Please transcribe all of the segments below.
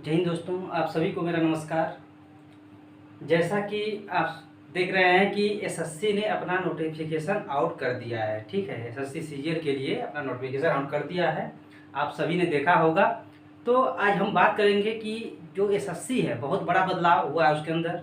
जय हिंद दोस्तों, आप सभी को मेरा नमस्कार। जैसा कि आप देख रहे हैं कि एसएससी ने अपना नोटिफिकेशन आउट कर दिया है। ठीक है, एसएससी सीजीएल के लिए अपना नोटिफिकेशन आउट कर दिया है, आप सभी ने देखा होगा। तो आज हम बात करेंगे कि जो एसएससी है बहुत बड़ा बदलाव हुआ है उसके अंदर,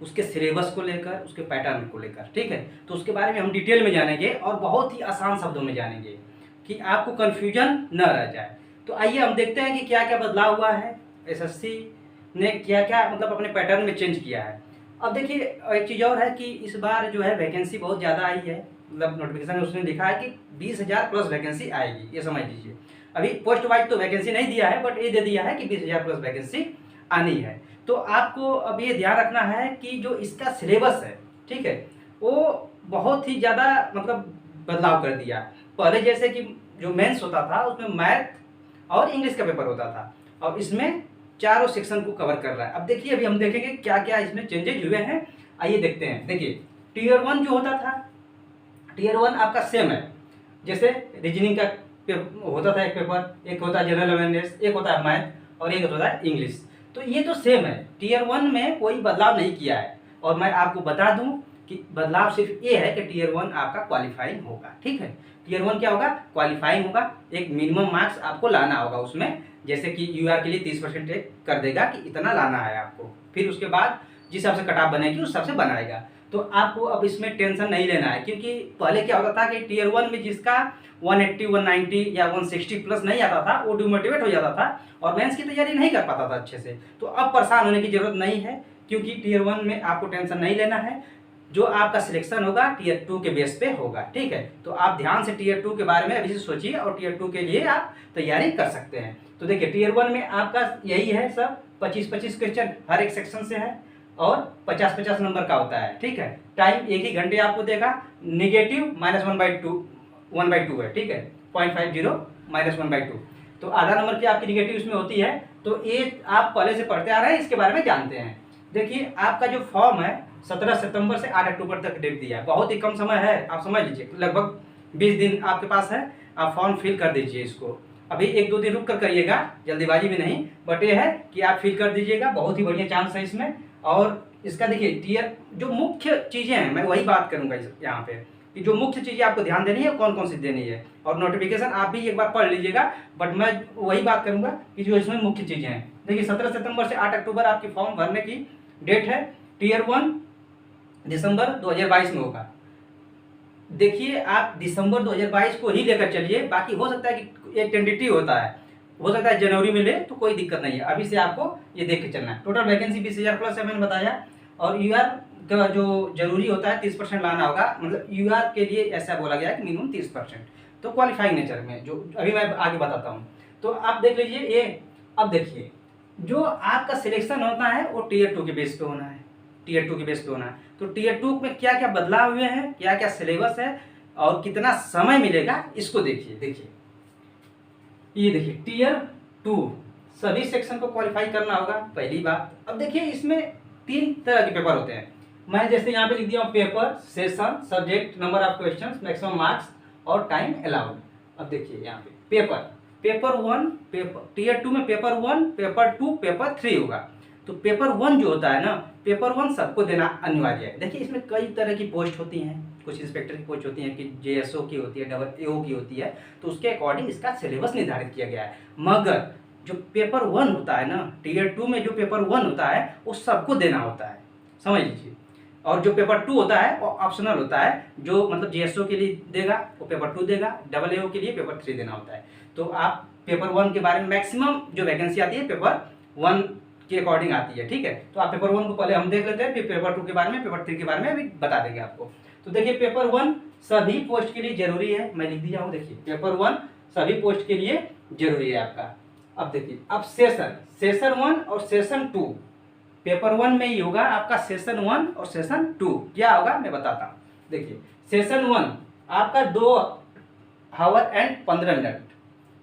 उसके सिलेबस को लेकर, उसके पैटर्न को लेकर। ठीक है, तो उसके बारे में हम डिटेल में जानेंगे और बहुत ही आसान शब्दों में जानेंगे कि आपको कन्फ्यूजन न रह जाए। तो आइए हम देखते हैं कि क्या क्या बदलाव हुआ है, एसएससी ने क्या क्या मतलब अपने पैटर्न में चेंज किया है। अब देखिए, एक चीज़ और है कि इस बार जो है वैकेंसी बहुत ज़्यादा आई है। मतलब नोटिफिकेशन में उसने लिखा है कि 20,000 प्लस वैकेंसी आएगी, ये समझ लीजिए। अभी पोस्ट वाइज तो वैकेंसी नहीं दिया है, बट ये दे दिया है कि 20,000 प्लस वैकेंसी आनी है। तो आपको अब ये ध्यान रखना है कि जो इसका सिलेबस है, ठीक है, वो बहुत ही ज़्यादा मतलब बदलाव कर दिया। पहले जैसे कि जो मेंस होता था उसमें मैथ और इंग्लिश का पेपर होता था, और इसमें चारों सेक्शन को कवर कर रहा है। अब देखिए, अभी हम देखेंगे क्या क्या इसमें चेंजेज हुए हैं। आइए देखते हैं। देखिए, टीयर 1 जो होता था, टीयर 1 आपका सेम है। जैसे रीजनिंग का होता था एक पेपर, एक होता है जनरल अवेयरनेस, एक होता है मैथ और एक होता है इंग्लिश। तो ये तो सेम है, टीयर 1 में कोई बदलाव नहीं किया है। और मैं आपको बता दूं कि बदलाव सिर्फ ये है कि टीयर 1 आपका क्वालिफाइंग होगा। ठीक है, टीयर 1 क्या होगा? क्वालिफाइंग होगा। एक मिनिमम मार्क्स आपको लाना होगा उसमें, जैसे कि यूआर के लिए 30% कर देगा कि इतना लाना है आपको। फिर उसके बाद जिस हिसाब से कट ऑफ बनेगी उस हिसाब से बनाएगा। तो आपको अब इसमें टेंशन नहीं लेना है, क्योंकि पहले क्या होता था कि टीयर 1 में जिसका 180, 190 या 160 प्लस नहीं आता था वो डिमोटिवेट हो जाता था और मेंस की तैयारी नहीं कर पाता था अच्छे से। तो अब परेशान होने की जरूरत नहीं है, क्योंकि टीयर 1 में आपको टेंशन नहीं लेना है। जो आपका सिलेक्शन होगा टीयर 2 के बेस पे होगा। ठीक है, तो आप ध्यान से टीयर 2 के बारे में अभी से सोचिए और टीयर 2 के लिए आप तैयारी कर सकते हैं। तो देखिए, टीयर 1 में आपका यही है, सब 25-25 क्वेश्चन हर एक सेक्शन से है और 50-50 नंबर का होता है। ठीक है, टाइम एक ही घंटे आपको देगा। निगेटिव -1/2 है। ठीक है, 0.50 -1/2, तो आधा नंबर की आपकी निगेटिव इसमें होती है। तो ये आप पहले से पढ़ते आ रहे हैं, इसके बारे में जानते हैं। देखिए, आपका जो फॉर्म है 17 सितंबर से 8 अक्टूबर तक डेट दिया है, बहुत ही कम समय है। आप समझ लीजिए लगभग 20 दिन आपके पास है। आप फॉर्म फिल कर दीजिए इसको। अभी 1-2 दिन रुक कर करिएगा, जल्दीबाजी में नहीं, बट ये है कि आप फिल कर दीजिएगा, बहुत ही बढ़िया चांस है इसमें। और इसका देखिए, टीयर जो मुख्य चीज़ें हैं मैं वही बात करूँगा यहाँ पे, कि जो मुख्य चीज़ें आपको ध्यान देनी है कौन कौन सी देनी है। और नोटिफिकेशन आप भी एक बार पढ़ लीजिएगा, बट मैं वही बात करूँगा कि जो इसमें मुख्य चीज़ें हैं। देखिए, 17 सितंबर से 8 अक्टूबर आपकी फॉर्म भरने की डेट है। टीयर 1 दिसंबर 2022 में होगा। देखिए, आप दिसंबर 2022 को ही लेकर चलिए, बाकी हो सकता है कि एक टेंटेटिव होता है, हो सकता है जनवरी में ले, तो कोई दिक्कत नहीं है। अभी से आपको ये देख के चलना है। टोटल वैकेंसी 20,000 प्लस है, मैंने बताया। और यूआर का जो जरूरी होता है 30% लाना होगा। मतलब यूआर के लिए ऐसा बोला गया है कि मिनिमम 30%, तो क्वालिफाइंग नेचर में जो अभी मैं आगे बताता हूँ। तो आप देख लीजिए ये। अब देखिए, जो आपका सिलेक्शन होता है वो टीयर 2 के बेस पे होना है, टीयर 2 के बेस पे होना है। तो टीयर 2 में क्या क्या बदलाव हुए हैं, क्या क्या सिलेबस है और कितना समय मिलेगा, इसको देखिए। देखिए, ये देखिए, टीयर 2 सभी सेक्शन को क्वालिफाई करना होगा, पहली बात। अब देखिए, इसमें 3 तरह के पेपर होते हैं। मैं जैसे यहाँ पे लिख दिया हूँ, paper, session, subject, number of questions, maximum marks और टाइम अलाउड। अब देखिए यहाँ पे पेपर 1, पेपर टीयर 2 में पेपर 1, पेपर 2, पेपर 3 होगा। तो पेपर 1 जो होता है ना, पेपर 1 सबको देना अनिवार्य है। देखिए, इसमें कई तरह की पोस्ट होती हैं, कुछ इंस्पेक्टर की पोस्ट होती हैं, कि जेएसओ की होती है, डबल एओ की होती है। तो उसके अकॉर्डिंग इसका सिलेबस निर्धारित किया गया है। मगर जो पेपर 1 होता है ना, टीयर 2 में जो पेपर 1 होता है वो सबको देना होता है, समझ लीजिए। और जो पेपर 2 होता है वो ऑप्शनल होता है, जो मतलब जेएसओ के लिए देगा वो पेपर 2 देगा, डबल एओ के लिए पेपर 3 देना होता है। तो आप पेपर 1 के बारे में मैक्सिमम जो वैकेंसी आती है पेपर 1 के अकॉर्डिंग आती है। ठीक है, तो आप पेपर 1 को पहले हम देख लेते हैं, फिर पेपर 2 के बारे में, पेपर 3 के बारे में अभी बता देंगे आपको। तो देखिए, पेपर 1 सभी पोस्ट के लिए जरूरी है, मैं लिख दिया हूँ। देखिए, पेपर 1 सभी पोस्ट के लिए जरूरी है आपका। अब देखिए, अब सेशन 1 और सेशन 2, पेपर 1 में ही होगा आपका सेशन 1 और सेशन 2। क्या होगा मैं बताता हूँ। देखिए, सेशन 1 आपका 2 आवर एंड 15 मिनट,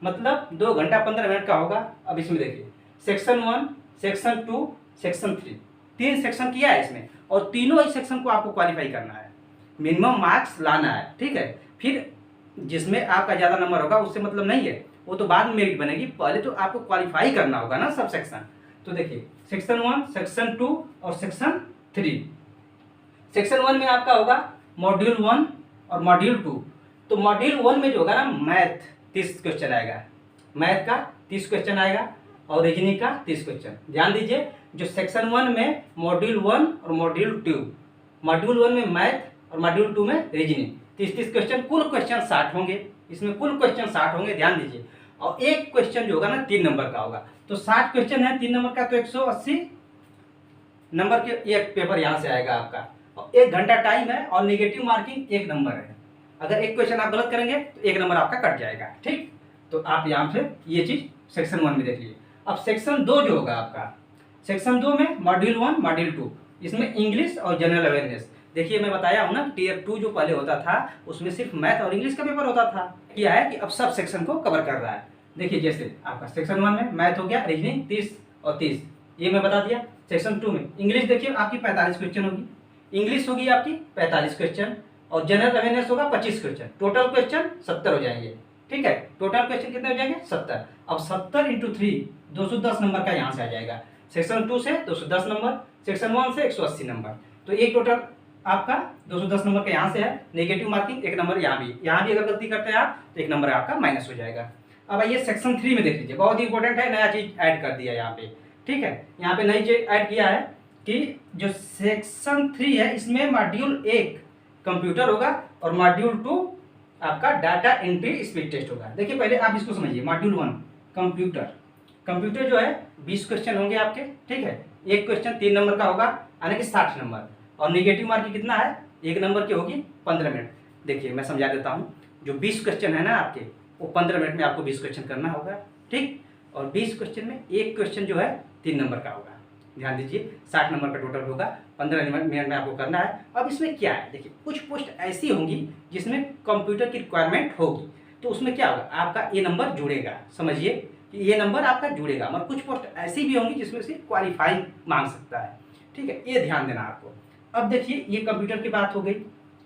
मतलब 2 घंटा 15 मिनट का होगा। अब इसमें देखिए, सेक्शन 1, सेक्शन 2, सेक्शन 3, 3 सेक्शन किया है इसमें, और तीनों ही सेक्शन को आपको क्वालिफाई करना है, मिनिमम मार्क्स लाना है। ठीक है, फिर जिसमें आपका ज़्यादा नंबर होगा उससे मतलब नहीं है, वो तो बाद में मेरिट बनेगी, पहले तो आपको क्वालिफाई करना होगा ना सब सेक्शन। तो देखिए सेक्शन 1, सेक्शन 2 और सेक्शन 3। सेक्शन 1 में आपका होगा मॉड्यूल 1 और मॉड्यूल 2। तो मॉड्यूल 1 में जो होगा ना मैथ 30 क्वेश्चन आएगा, मैथ का 30 क्वेश्चन आएगा और रीजनिंग का 30 क्वेश्चन। ध्यान दीजिए, जो सेक्शन 1 में मॉड्यूल 1 और मॉड्यूल 2, मॉड्यूल 1 में मैथ और मॉड्यूल 2 में रीजनिंग, 30 क्वेश्चन, कुल क्वेश्चन 60 होंगे। इसमें कुल क्वेश्चन 60 होंगे, ध्यान दीजिए। और एक क्वेश्चन जो होगा ना 3 नंबर का होगा। तो 60 क्वेश्चन है 3 नंबर का, तो 180 नंबर के एक पेपर यहाँ से आएगा आपका। और 1 घंटा टाइम है और नेगेटिव मार्किंग 1 नंबर है। अगर एक क्वेश्चन आप गलत करेंगे तो 1 नंबर आपका कट जाएगा, ठीक। तो आप यहाँ से ये चीज़ सेक्शन 1 में देख लीजिए। अब सेक्शन 2 जो होगा आपका, सेक्शन 2 में मॉड्यूल 1 मॉड्यूल 2, इसमें इंग्लिश और जनरल अवेयरनेस। देखिए मैं बताया हूँ ना, टियर 2 जो पहले होता था उसमें सिर्फ मैथ और इंग्लिश का पेपर होता था। क्या है कि अब सब सेक्शन को कवर कर रहा है। देखिए जैसे आपका सेक्शन 1 में मैथ हो गया, रीजनिंग 30 और 30, ये मैं बता दिया। सेक्शन 2 में इंग्लिश देखिए आपकी 45 क्वेश्चन होगी, इंग्लिश होगी आपकी 45 क्वेश्चन और जनरल अवेयरनेस होगा 25 क्वेश्चन। टोटल क्वेश्चन 70 हो जाएंगे, ठीक है। टोटल क्वेश्चन कितने हो जाएंगे? 70। अब 70 × 3 210 नंबर का यहाँ से आ जाएगा। सेक्शन 2 से 210 नंबर, सेक्शन 1 से 180 नंबर। तो एक टोटल आपका 210 नंबर का यहाँ से है। नेगेटिव मार्किंग 1 नंबर यहाँ भी अगर गलती करते हैं आप तो 1 नंबर आपका माइनस हो जाएगा। अब आइए सेक्शन 3 में देख लीजिए, बहुत ही इंपॉर्टेंट है, नया चीज ऐड कर दिया यहाँ पे, ठीक है। यहाँ पे नई चीज ऐड किया है कि जो सेक्शन 3 है इसमें मॉड्यूल 1 कंप्यूटर होगा और मॉड्यूल 2 आपका डाटा एंट्री स्पीड टेस्ट होगा। देखिए पहले आप इसको समझिए, मॉड्यूल 1 कंप्यूटर जो है 20 क्वेश्चन होंगे आपके, ठीक है। एक क्वेश्चन 3 नंबर का होगा, यानी कि 60 नंबर। और नेगेटिव मार्किंग कितना है? 1 नंबर की होगी 15 मिनट। देखिए मैं समझा देता हूँ, जो 20 क्वेश्चन है ना आपके, वो 15 मिनट में आपको 20 क्वेश्चन करना होगा, ठीक। और 20 क्वेश्चन में एक क्वेश्चन जो है 3 नंबर का होगा। ध्यान दीजिए, 60 नंबर का टोटल होगा, 15 मिनट में आपको करना है। अब इसमें क्या है, देखिए कुछ पोस्ट ऐसी होंगी जिसमें कंप्यूटर की रिक्वायरमेंट होगी, तो उसमें क्या होगा, आपका ये नंबर जुड़ेगा। समझिए कि ये नंबर आपका जुड़ेगा। मगर कुछ पोस्ट ऐसी भी होंगी जिसमें से क्वालिफाई मांग सकता है, ठीक है, ये ध्यान देना आपको। अब देखिए ये कंप्यूटर की बात हो गई।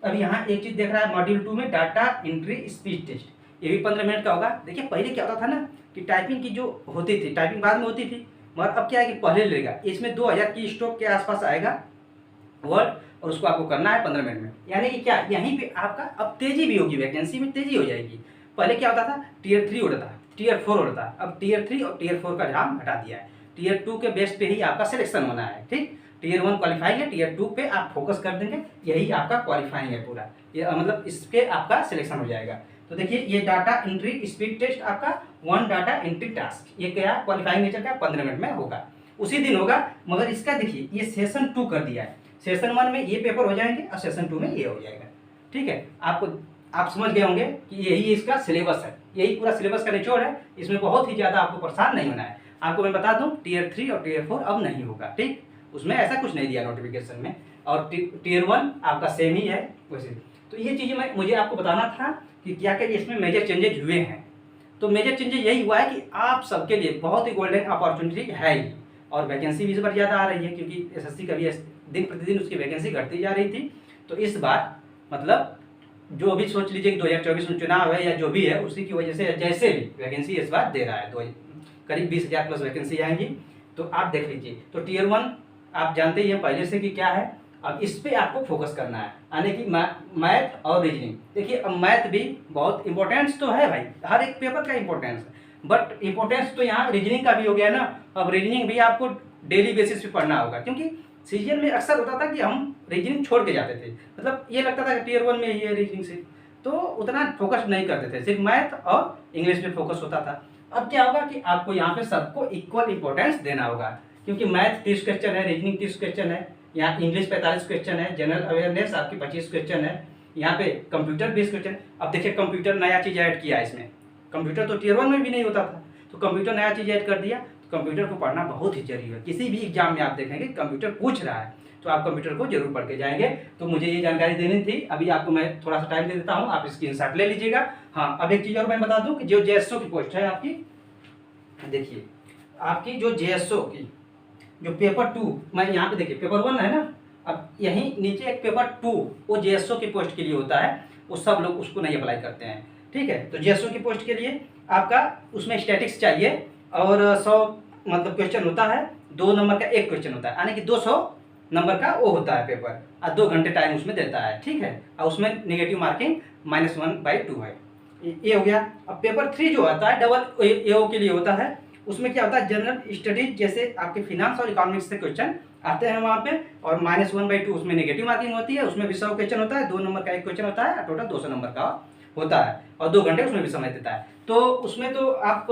अब यहाँ एक चीज़ देख रहा है, मॉड्यूल 2 में डाटा एंट्री स्पीड टेस्ट, ये भी 15 मिनट का होगा। देखिए पहले क्या होता था ना कि टाइपिंग की जो होती थी, टाइपिंग बाद में होती थी, मगर अब क्या है कि पहले लेगा। इसमें 2000 की स्ट्रोक के आसपास आएगा वर्ड, और उसको आपको करना है 15 मिनट में। यानी कि क्या, यहीं पे आपका अब तेजी भी होगी, वैकेंसी में तेजी हो जाएगी। पहले क्या होता था, टियर 3 होता था, टियर 4 होता था। अब टियर 3 और टियर 4 का नाम हटा दिया है। टियर 2 के बेस पे ही आपका सिलेक्शन होना है, ठीक। टियर 1 क्वालिफाइंग है, टियर 2 पे आप फोकस कर देंगे, यही आपका क्वालिफाइंग है पूरा, ये मतलब इस पे आपका सिलेक्शन हो जाएगा। तो देखिए ये डाटा एंट्री स्पीड टेस्ट आपका 1 डाटा एंट्री टास्क, ये क्या क्वालिफाइंग नेचर का 15 मिनट में होगा, उसी दिन होगा। मगर इसका देखिए ये सेशन 2 कर दिया है। सेशन 1 में ये पेपर हो जाएंगे और सेशन 2 में ये हो जाएगा, ठीक है। आप समझ गए होंगे कि यही इसका सिलेबस है, यही पूरा सिलेबस का निचोड़ है। इसमें बहुत ही ज़्यादा आपको परेशान नहीं होना है। आपको मैं बता दूं, टियर 3 और टियर 4 अब नहीं होगा, ठीक। उसमें ऐसा कुछ नहीं दिया नोटिफिकेशन में। और टियर 1 आपका सेम ही है वैसे। तो ये चीज़ें मुझे आपको बताना था कि क्या क्या इसमें मेजर चेंजेज हुए हैं। तो मेजर चेंजेज यही हुआ है कि आप सबके लिए बहुत ही गोल्डन अपॉर्चुनिटी है ही, और वैकेंसी भी इस बार ज़्यादा आ रही है, क्योंकि एसएससी का भी दिन प्रतिदिन उसकी वैकेंसी घटती जा रही थी। तो इस बार मतलब जो भी सोच लीजिए कि 2024 में चुनाव है या जो भी है, उसी की वजह से जैसे भी वैकेंसी इस बार दे रहा है, करीब 20,000 प्लस वैकेंसी आएंगी। तो आप देख लीजिए। तो टियर 1 आप जानते ही हैं पहले से कि क्या है। अब इस पे आपको फोकस करना है, यानी कि मैथ और रीजनिंग। देखिए अब मैथ भी बहुत इंपॉर्टेंस तो है भाई, हर एक पेपर का इंपॉर्टेंस है, बट इंपॉर्टेंस तो यहाँ रीजनिंग का भी हो गया ना। अब रीजनिंग भी आपको डेली बेसिस पे पढ़ना होगा, क्योंकि सीजन में अक्सर होता था कि हम रीजनिंग छोड़ के जाते थे। मतलब ये लगता था कि टियर 1 में ही है रीजनिंग से, तो उतना फोकस नहीं करते थे, सिर्फ मैथ और इंग्लिश पे फोकस होता था। अब क्या होगा कि आपको यहाँ पे सबको इक्वल इंपॉर्टेंस देना होगा, क्योंकि मैथ 30 क्वेश्चन है, रीजनिंग 30 क्वेश्चन है, यहाँ इंग्लिश 45 क्वेश्चन है, जनरल अवेयरनेस आपकी 25 क्वेश्चन है, यहाँ पे कंप्यूटर 20 क्वेश्चन। अब देखिए कंप्यूटर नया चीज़ ऐड किया है इसमें। कंप्यूटर तो टियर 1 में भी नहीं होता था, तो कंप्यूटर नया चीज़ ऐड कर दिया। तो कंप्यूटर को पढ़ना बहुत ही जरूरी है। किसी भी एग्जाम में आप देखेंगे कंप्यूटर पूछ रहा है, तो आप कंप्यूटर को जरूर पढ़ के जाएंगे। तो मुझे ये जानकारी देनी थी, अभी आपको मैं थोड़ा सा टाइम दे देता हूँ, आप स्क्रीनशॉट ले लीजिएगा। हाँ, अब एक चीज़ और मैं बता दूँ कि जो जेएसओ की पोस्ट है आपकी, देखिए आपकी जो जेएसओ की जो पेपर 2, मैं यहाँ पे देखिए पेपर 1 है ना, अब यहीं नीचे एक पेपर 2 वो जेएसओ की पोस्ट के लिए होता है, वो सब लोग उसको नहीं अप्लाई करते हैं, ठीक है। तो जेएसओ की पोस्ट के लिए आपका उसमें स्टैटिक्स चाहिए और 100 मतलब क्वेश्चन होता है, 2 नंबर का एक क्वेश्चन होता है, यानी कि 200 नंबर का वो होता है पेपर, और 2 घंटे टाइम उसमें देता है, ठीक है। और उसमें नेगेटिव मार्किंग -1/2 है। ये हो गया। अब पेपर 3 जो आता है डबल एओ के लिए होता है, उसमें क्या होता है, जनरल स्टडीज जैसे आपके फिनांस और इकोनॉमिक्स से क्वेश्चन आते हैं वहाँ पे, और -1/2 उसमें नेगेटिव मार्किंग होती है, उसमें भी 100 क्वेश्चन होता है, 2 नंबर का एक क्वेश्चन होता है, टोटल 200 नंबर का होता है, और 2 घंटे उसमें भी समय देता है। तो उसमें तो आप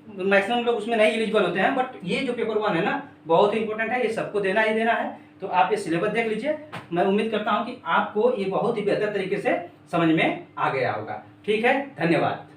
मैक्सिमम लोग उसमें नहीं एलिजिबल होते हैं, बट ये जो पेपर 1 है ना, बहुत ही इंपॉर्टेंट है, ये सबको देना ही देना है। तो आप ये सिलेबस देख लीजिए, मैं उम्मीद करता हूँ कि आपको ये बहुत ही बेहतर तरीके से समझ में आ गया होगा। ठीक है, धन्यवाद।